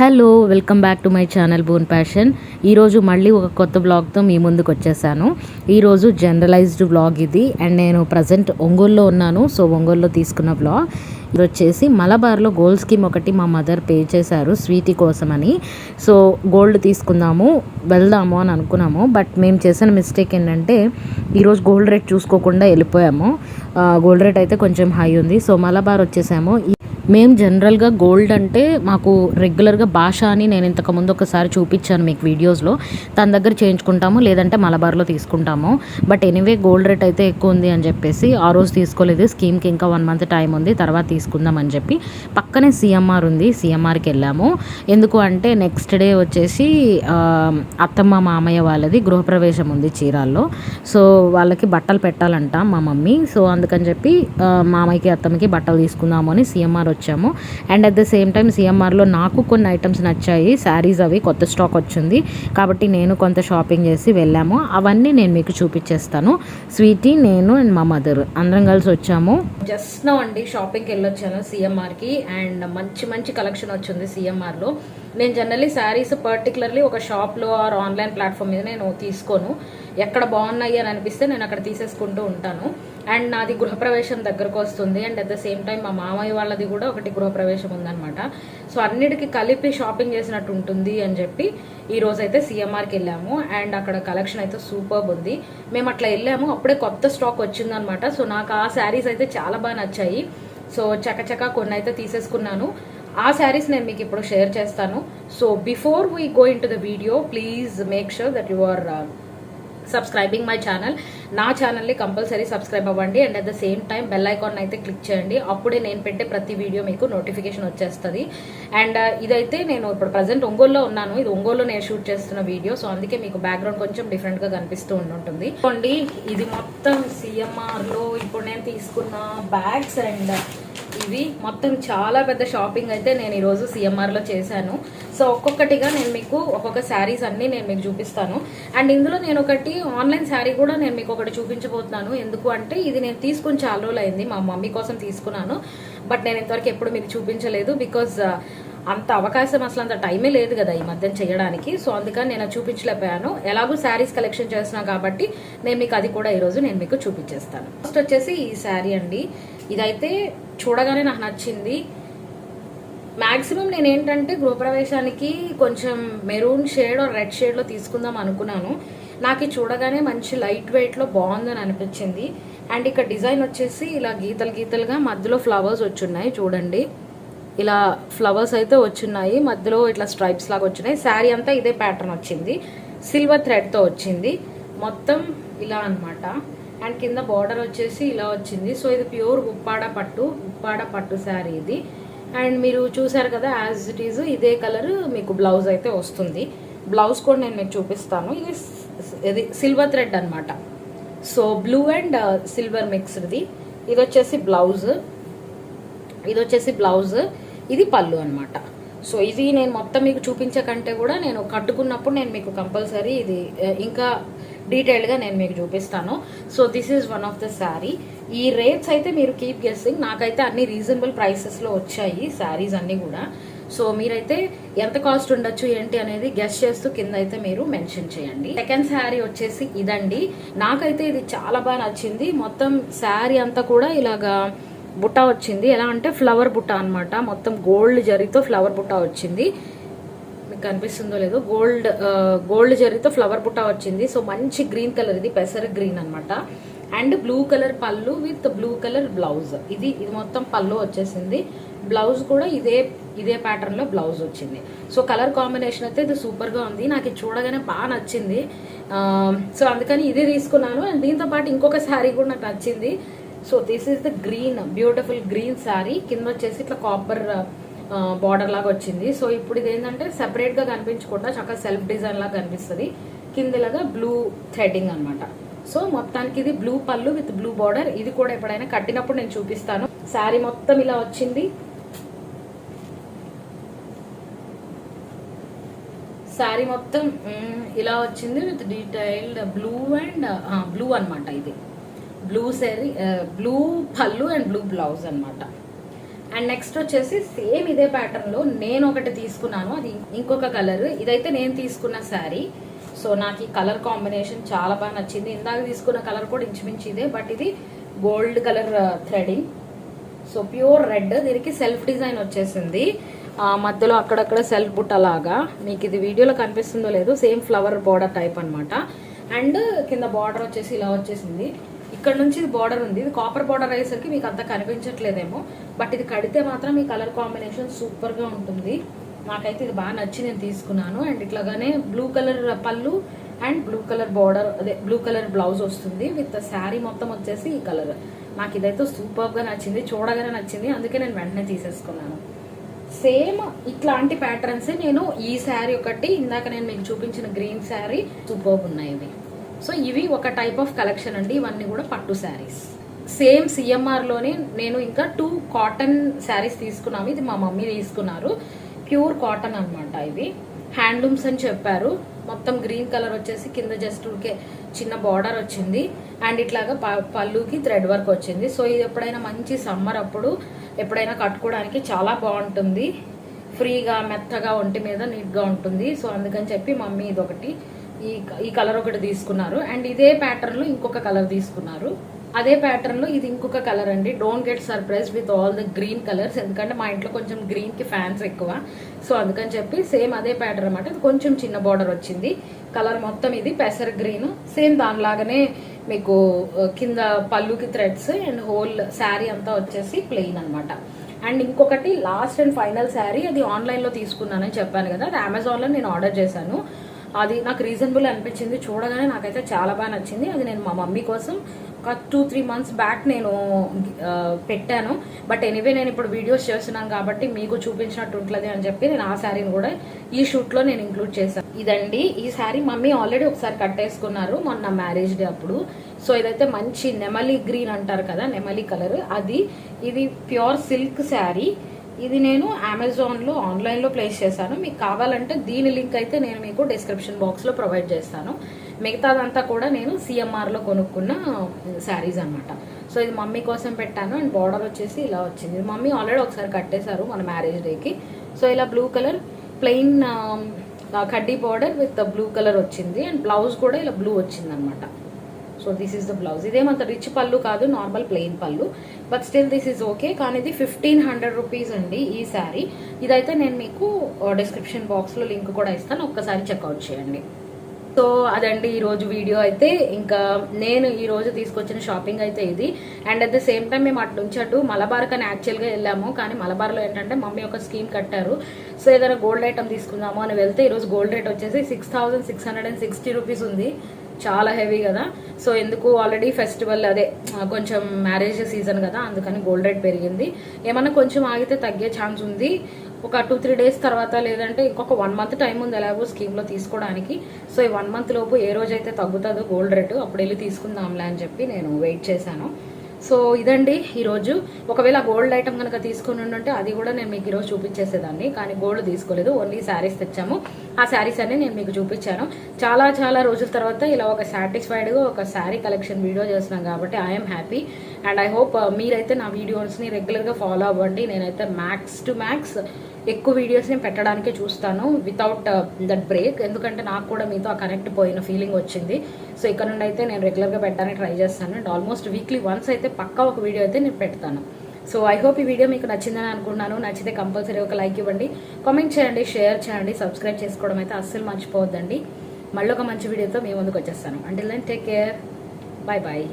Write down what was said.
Hello welcome back to my channel bone passion. ఈరోజు మళ్ళీ ఒక కొత్త బ్లాగ్తో మీ ముందుకు వచ్చేసాను. ఈరోజు జనరలైజ్డ్ బ్లాగ్ ఇది. అండ్ నేను ప్రజెంట్ ఒంగోలులో ఉన్నాను. సో ఒంగోలులో తీసుకున్న బ్లాగ్ ఇది వచ్చేసి మలబార్లో గోల్డ్ స్కీమ్ ఒకటి మా మదర్ పే చేశారు స్వీటీ కోసమని. సో గోల్డ్ తీసుకుందాము వెళ్దాము అని అనుకున్నాము. బట్ మేము చేసిన మిస్టేక్ ఏంటంటే ఈరోజు గోల్డ్ రేట్ చూసుకోకుండా వెళ్ళిపోయాము. గోల్డ్ రేట్ అయితే కొంచెం హై ఉంది. సో మలబార్ వచ్చేసాము. మేము జనరల్గా గోల్డ్ అంటే మాకు రెగ్యులర్గా భాష అని నేను ఇంతకుముందు ఒకసారి చూపించాను మీకు వీడియోస్లో. తన దగ్గర చేయించుకుంటాము, లేదంటే మలబార్లో తీసుకుంటాము. బట్ ఎనీవే గోల్డ్ రేట్ అయితే ఎక్కువ ఉంది అని చెప్పేసి ఆ రోజు తీసుకోలేదు. స్కీమ్కి ఇంకా 1 month టైం ఉంది, తర్వాత తీసుకుందాం అని చెప్పి పక్కనే సిఎంఆర్ ఉంది, సిఎంఆర్కి వెళ్ళాము. ఎందుకు అంటే నెక్స్ట్ డే వచ్చేసి అత్తమ్మ మామయ్య వాళ్ళది గృహప్రవేశం ఉంది చీరాల్లో. సో వాళ్ళకి బట్టలు పెట్టాలంట మా మమ్మీ. సో అందుకని చెప్పి మామయ్యకి అత్తమ్మకి బట్టలు తీసుకుందాము అని సిఎంఆర్ వచ్చాము. And at the same time సిఎంఆర్లో నాకు కొన్ని ఐటమ్స్ నచ్చాయి, శారీస్ అవి కొత్త స్టాక్ వచ్చింది కాబట్టి నేను కొంత షాపింగ్ చేసి వెళ్ళాము. అవన్నీ నేను మీకు చూపించేస్తాను. స్వీటీ, నేను అండ్ మా మదర్ అందరం కలిసి వచ్చాము. జస్ట్ నో అండి షాపింగ్కి వెళ్ళొచ్చాను సిఎంఆర్కి. అండ్ మంచి మంచి కలెక్షన్ వచ్చింది సిఎంఆర్లో. నేను జనరల్లీ శారీస్ పర్టికులర్లీ ఒక షాప్లో ఆర్ ఆన్లైన్ ప్లాట్ఫామ్ మీద నేను తీసుకోను. ఎక్కడ బాగున్నాయి అని అనిపిస్తే నేను అక్కడ తీసేసుకుంటూ ఉంటాను. అండ్ నాది గృహప్రవేశం దగ్గరకు వస్తుంది. And at the same time మా మామయ్య వాళ్ళది కూడా ఒకటి గృహప్రవేశం ఉందన్నమాట. సో అన్నిటికీ కలిపి షాపింగ్ చేసినట్టు ఉంటుంది అని చెప్పి ఈరోజు అయితే సిఎంఆర్కి వెళ్ళాము. అండ్ అక్కడ కలెక్షన్ అయితే సూపర్బ్ ఉంది. మేము అట్లా వెళ్ళాము, అప్పుడే కొత్త స్టాక్ వచ్చిందనమాట. సో నాకు ఆ శారీస్ అయితే చాలా బాగా నచ్చాయి. సో చకచకా కొన్ని అయితే తీసేసుకున్నాను. ఆ శారీస్ నేను మీకు ఇప్పుడు షేర్ చేస్తాను. So before we go into the video please make sure that you are subscribing my channel. నా ఛానల్ని కంపల్సరీ సబ్స్క్రైబ్ అవ్వండి. And at the same time bell icon అయితే క్లిక్ చేయండి. అప్పుడే నేను పెట్టే ప్రతి వీడియో మీకు నోటిఫికేషన్ వచ్చేస్తుంది. అండ్ ఇదైతే నేను ఇప్పుడు ప్రజెంట్ ఒంగోలులో ఉన్నాను. ఇది ఒంగోలులో నేను షూట్ చేస్తున్న వీడియో. సో అందుకే మీకు బ్యాక్గ్రౌండ్ కొంచెం డిఫరెంట్గా కనిపిస్తూ ఉంటుంది. చూడండి ఇది మొత్తం సిఎంఆర్లో ఇప్పుడు నేను తీసుకున్న బ్యాగ్స్. అండ్ ఇవి మొత్తం చాలా పెద్ద షాపింగ్ అయితే నేను ఈరోజు సిఎంఆర్లో చేశాను. సో ఒక్కొక్కటిగా నేను మీకు ఒక్కొక్క శారీస్ అన్నీ నేను మీకు చూపిస్తాను. అండ్ ఇందులో నేను ఒకటి ఆన్లైన్ శారీ కూడా నేను మీకు ఒకటి చూపించబోతున్నాను. ఎందుకు అంటే ఇది నేను తీసుకుని చాలా రోజులు అయింది, మా మమ్మీ కోసం తీసుకున్నాను. బట్ నేను ఇంతవరకు ఎప్పుడు మీకు చూపించలేదు. బికాజ్ అంత అవకాశం అసలు అంత టైమే లేదు కదా ఈ మధ్యన చేయడానికి. సో అందుకని నేను చూపించలేకపోయాను. ఎలాగో శారీస్ కలెక్షన్ చేస్తున్నా కాబట్టి నేను మీకు అది కూడా ఈరోజు నేను మీకు చూపించేస్తాను. ఫస్ట్ వచ్చేసి ఈ శారీ అండి. ఇదైతే చూడగానే నాకు నచ్చింది. మ్యాక్సిమం నేను ఏంటంటే గృహప్రవేశానికి కొంచెం మెరూన్ షేడ్ రెడ్ షేడ్లో తీసుకుందాం అనుకున్నాను. నాకు చూడగానే మంచి లైట్ వెయిట్లో బాగుందని అనిపించింది. అండ్ ఇక్కడ డిజైన్ వచ్చేసి ఇలా గీతలు గీతలుగా మధ్యలో ఫ్లవర్స్ వచ్చున్నాయి. చూడండి ఇలా ఫ్లవర్స్ అయితే వచ్చున్నాయి, మధ్యలో ఇట్లా స్ట్రైప్స్ లాగా వచ్చినాయి. శారీ అంతా ఇదే ప్యాటర్న్ వచ్చింది, సిల్వర్ థ్రెడ్తో వచ్చింది మొత్తం ఇలా అనమాట. అండ్ కింద బార్డర్ వచ్చేసి ఇలా వచ్చింది. సో ఇది ప్యూర్ ఉప్పాడ పట్టు శారీ ఇది. అండ్ మీరు చూసారు కదా యాజ్ ఇట్ ఈజ్ ఇదే కలర్ మీకు బ్లౌజ్ అయితే వస్తుంది. బ్లౌజ్ కూడా నేను మీకు చూపిస్తాను. ఇది సిల్వర్ థ్రెడ్ అనమాట. సో బ్లూ అండ్ సిల్వర్ మిక్స్డ్ది. ఇది వచ్చేసి బ్లౌజ్, ఇది పళ్ళు అనమాట. సో ఇది నేను మొత్తం మీకు చూపించే కంటే కూడా నేను కట్టుకున్నప్పుడు నేను మీకు కంపల్సరీ ఇది ఇంకా డీటెయిల్డ్గా నేను మీకు చూపిస్తాను. So this is one of the sari. ఈ రేట్స్ అయితే మీరు కీప్ గెస్సింగ్. నాకైతే అన్ని రీజనబుల్ ప్రైసెస్లో వచ్చాయి శారీస్ అన్నీ కూడా. సో మీరైతే ఎంత కాస్ట్ ఉండొచ్చు ఏంటి అనేది గెస్ చేస్తూ కింద అయితే మీరు మెన్షన్ చేయండి. సెకండ్ శారీ వచ్చేసి ఇదండి. నాకైతే ఇది చాలా బాగా నచ్చింది. మొత్తం శారీ అంతా కూడా ఇలాగా బుట్ట వచ్చింది. ఎలా అంటే ఫ్లవర్ బుట్ట అనమాట. మొత్తం గోల్డ్ జరీతో ఫ్లవర్ బుట్ట వచ్చింది. మీకు కనిపిస్తుందో లేదో గోల్డ్ జరీతో ఫ్లవర్ బుట్ట వచ్చింది. సో మంచి గ్రీన్ కలర్, ఇది పెసర గ్రీన్ అనమాట. అండ్ బ్లూ కలర్ పళ్ళు విత్ బ్లూ కలర్ బ్లౌజ్. ఇది మొత్తం పళ్ళు వచ్చేసింది. బ్లౌజ్ కూడా ఇదే ప్యాటర్న్లో బ్లౌజ్ వచ్చింది. సో కలర్ కాంబినేషన్ అయితే ఇది సూపర్గా ఉంది. నాకు ఇది చూడగానే బాగా నచ్చింది. సో అందుకని ఇదే తీసుకున్నాను. అండ్ దీంతో పాటు ఇంకొక శారీ కూడా నాకు నచ్చింది. So this is the green, beautiful green sari. కింద వచ్చేసి ఇట్లా కాపర్ బార్డర్ లాగా వచ్చింది. సో ఇప్పుడు ఇది ఏంటంటే సెపరేట్గా కనిపించకుండా చక్కగా సెల్ఫ్ డిజైన్ లాగా కనిపిస్తుంది. కిందలాగా బ్లూ థ్రెడ్డింగ్ అనమాట. సో మొత్తానికి ఇది బ్లూ పళ్ళు విత్ బ్లూ బార్డర్. ఇది కూడా ఎప్పుడైనా కట్టినప్పుడు నేను చూపిస్తాను. శారీ మొత్తం ఇలా వచ్చింది. శారీ మొత్తం ఇలా వచ్చింది with detailed blue and blue అనమాట. ఇది బ్లూ శారీ, బ్లూ పళ్ళు అండ్ బ్లూ బ్లౌజ్ అనమాట. అండ్ నెక్స్ట్ వచ్చేసి సేమ్ ఇదే ప్యాటర్న్లో నేను ఒకటి తీసుకున్నాను, అది ఇంకొక కలర్. ఇదైతే నేను తీసుకున్న శారీ. సో నాకు ఈ కలర్ కాంబినేషన్ చాలా బాగా నచ్చింది. ఇందాక తీసుకున్న కలర్ కూడా ఇంచుమించు ఇదే, బట్ ఇది gold colour threading. So pure red, దీనికి సెల్ఫ్ డిజైన్ వచ్చేసింది. మధ్యలో అక్కడక్కడ సెల్ఫ్ బుట్ట లాగా, మీకు ఇది వీడియోలో కనిపిస్తుందో లేదో, సేమ్ ఫ్లవర్ బార్డర్ టైప్ అనమాట. అండ్ కింద బార్డర్ వచ్చేసి ఇలా వచ్చేసింది. ఇక్కడ నుంచి ఇది బార్డర్ ఉంది, ఇది కాపర్ బార్డర్ అయ్యేసరికి మీకు అంత కనిపించట్లేదేమో, బట్ ఇది కడితే మాత్రం ఈ కలర్ కాంబినేషన్ సూపర్గా ఉంటుంది. నాకైతే ఇది బాగా నచ్చి నేను తీసుకున్నాను. అండ్ ఇట్లాగానే బ్లూ కలర్ పళ్ళు అండ్ బ్లూ కలర్ బార్డర్, అదే బ్లూ కలర్ బ్లౌజ్ వస్తుంది విత్ శారీ మొత్తం వచ్చేసి ఈ కలర్. నాకు ఇదైతే సూపర్గా నచ్చింది, చూడగానే నచ్చింది, అందుకే నేను వెంటనే తీసేసుకున్నాను. సేమ్ ఇట్లాంటి ప్యాటర్న్సే నేను ఈ శారీ ఒకటి, ఇందాక నేను మీకు చూపించిన గ్రీన్ శారీ సూపర్ ఉన్నాయి ఇవి. సో ఇవి ఒక టైప్ ఆఫ్ కలెక్షన్ అండి, ఇవన్నీ కూడా పట్టు శారీస్. సేమ్ సిఎంఆర్లోనే నేను ఇంకా 2 కాటన్ శారీస్ తీసుకున్నాము. ఇది మా మమ్మీ తీసుకున్నారు, ప్యూర్ కాటన్ అనమాట. ఇవి హ్యాండ్లూమ్స్ అని చెప్పారు. మొత్తం గ్రీన్ కలర్ వచ్చేసి కింద జస్ట్ ఊరికే చిన్న బార్డర్ వచ్చింది అండ్ ఇట్లాగా పళ్ళుకి థ్రెడ్ వర్క్ వచ్చింది. సో ఇది ఎప్పుడైనా మంచి సమ్మర్ అప్పుడు ఎప్పుడైనా కట్టుకోవడానికి చాలా బాగుంటుంది, ఫ్రీగా మెత్తగా ఒంటి మీద నీట్గా ఉంటుంది. సో అందుకని చెప్పి మమ్మీ ఇది ఒకటి, ఈ కలర్ ఒకటి తీసుకున్నారు. అండ్ ఇదే ప్యాటర్న్లో ఇంకొక కలర్ తీసుకున్నారు. అదే ప్యాటర్న్లో ఇది ఇంకొక కలర్ అండి. Don't get surprise with all the green colours, ఎందుకంటే మా ఇంట్లో కొంచెం గ్రీన్కి ఫ్యాన్స్ ఎక్కువ. సో అందుకని చెప్పి సేమ్ అదే ప్యాటర్న్ అనమాట. ఇది కొంచెం చిన్న బార్డర్ వచ్చింది, కలర్ మొత్తం ఇది పెసర్ గ్రీన్. సేమ్ దానిలాగానే మీకు కింద పళ్ళుకి థ్రెడ్స్ అండ్ హోల్ శారీ అంతా వచ్చేసి ప్లెయిన్ అనమాట. అండ్ ఇంకొకటి లాస్ట్ అండ్ ఫైనల్ శారీ, అది ఆన్లైన్లో తీసుకున్నానని చెప్పాను కదా, అది అమెజాన్లో నేను ఆర్డర్ చేశాను. అది నాకు రీజనబుల్ అనిపించింది, చూడగానే నాకైతే చాలా బాగా నచ్చింది. అది నేను మా మమ్మీ కోసం ఒక 2-3 months బ్యాక్ నేను పెట్టాను. బట్ ఎనీవే నేను ఇప్పుడు వీడియోస్ చేస్తున్నాను కాబట్టి మీకు చూపించినట్టు ఉంటుంది అని చెప్పి నేను ఆ శారీని కూడా ఈ షూట్లో నేను ఇంక్లూడ్ చేశాను. ఇదండి ఈ శారీ, మమ్మీ ఆల్రెడీ ఒకసారి కట్టేసుకున్నారు మొన్న మ్యారేజ్ డే అప్పుడు. సో ఇదైతే మంచి నెమలి గ్రీన్ అంటారు కదా, నెమలి కలర్ అది. ఇది ప్యూర్ సిల్క్ శారీ. ఇది నేను అమెజాన్లో ఆన్లైన్లో ప్లేస్ చేశాను. మీకు కావాలంటే దీని లింక్ అయితే నేను మీకు డిస్క్రిప్షన్ బాక్స్లో ప్రొవైడ్ చేస్తాను. మిగతాదంతా కూడా నేను సిఎంఆర్లో కొనుక్కున్న శారీస్ అనమాట. సో ఇది మమ్మీ కోసం పెట్టాను. అండ్ బార్డర్ వచ్చేసి ఇలా వచ్చింది. మమ్మీ ఆల్రెడీ ఒకసారి కట్టేశారు మన మ్యారేజ్ డేకి. సో ఇలా బ్లూ కలర్ ప్లెయిన్ కడ్డీ బార్డర్ విత్ బ్లూ కలర్ వచ్చింది. అండ్ బ్లౌజ్ కూడా ఇలా బ్లూ వచ్చింది అనమాట. So this is the blouse. ఇదేమంత రిచ్ పళ్ళు కాదు, నార్మల్ ప్లెయిన్ పళ్ళు, but still this is okay. కానీ ఇది 1500 రూపీస్ అండి ఈ శారీ. ఇదైతే నేను మీకు డిస్క్రిప్షన్ బాక్స్లో లింక్ కూడా ఇస్తాను, ఒక్కసారి చెక్అవుట్ చేయండి. సో అదండి ఈరోజు వీడియో అయితే. ఇంకా నేను ఈరోజు తీసుకొచ్చిన షాపింగ్ అయితే ఇది. And at the same time మేము అటు నుంచి అటు మలబార్ కానీ యాక్చువల్గా వెళ్ళాము, కానీ మలబార్లో ఏంటంటే మమ్మీ ఒక స్కీమ్ కట్టారు. సో ఏదైనా గోల్డ్ ఐటమ్ తీసుకుందాము అని వెళ్తే ఈరోజు గోల్డ్ రేట్ వచ్చేసి 6660 రూపీస్ ఉంది. చాలా హెవీ కదా. సో ఎందుకు, ఆల్రెడీ ఫెస్టివల్ అదే కొంచెం మ్యారేజ్ సీజన్ కదా, అందుకని గోల్డ్ రేట్ పెరిగింది. ఏమన్నా కొంచెం ఆగితే తగ్గే ఛాన్స్ ఉంది, ఒక 2-3 days తర్వాత, లేదంటే ఇంకొక 1 month టైం ఉంది ఎలాగో స్కీమ్లో తీసుకోవడానికి. సో ఈ 1 month లోపు ఏ రోజైతే తగ్గుతుందో గోల్డ్ రేటు అప్పుడు వెళ్ళి తీసుకుందాంలే అని చెప్పి నేను వెయిట్ చేశాను. సో ఇదండి ఈరోజు. ఒకవేళ గోల్డ్ ఐటమ్ కనుక తీసుకుని ఉంటే అది కూడా నేను మీకు ఈరోజు చూపించేసేదాన్ని, కానీ గోల్డ్ తీసుకోలేదు, ఓన్లీ శారీస్ తెచ్చాము. ఆ శారీస్ అన్ని నేను మీకు చూపించాను. చాలా చాలా రోజుల తర్వాత ఇలా ఒక సాటిస్ఫైడ్గా ఒక శారీ కలెక్షన్ వీడియో చేస్తున్నాం కాబట్టి I'm happy. And I hope మీరైతే నా వీడియోస్ని రెగ్యులర్గా ఫాలో అవ్వండి. నేనైతే మ్యాక్స్ టు మ్యాక్స్ ఎక్కువ వీడియోస్ని పెట్టడానికే చూస్తాను వితౌట్ దట్ బ్రేక్, ఎందుకంటే నాకు కూడా మీతో ఆ కనెక్ట్ పోయిన ఫీలింగ్ వచ్చింది. సో ఇక్కడ నుండి అయితే నేను రెగ్యులర్గా పెట్టడానికి ట్రై చేస్తాను. అండ్ ఆల్మోస్ట్ వీక్లీ వన్స్ అయితే పక్కా ఒక వీడియో అయితే నేను పెడతాను. సో ఐ హోప్ ఈ వీడియో మీకు నచ్చిందని అనుకున్నాను. నచ్చితే కంపల్సరీ ఒక లైక్ ఇవ్వండి, కామెంట్ చేయండి, షేర్ చేయండి, సబ్స్క్రైబ్ చేసుకోవడం అయితే అస్సలు మర్చిపోవద్దండి. మళ్ళీ ఒక మంచి వీడియోతో మీ ముందుకు వచ్చేస్తాను. Until then take care, bye bye.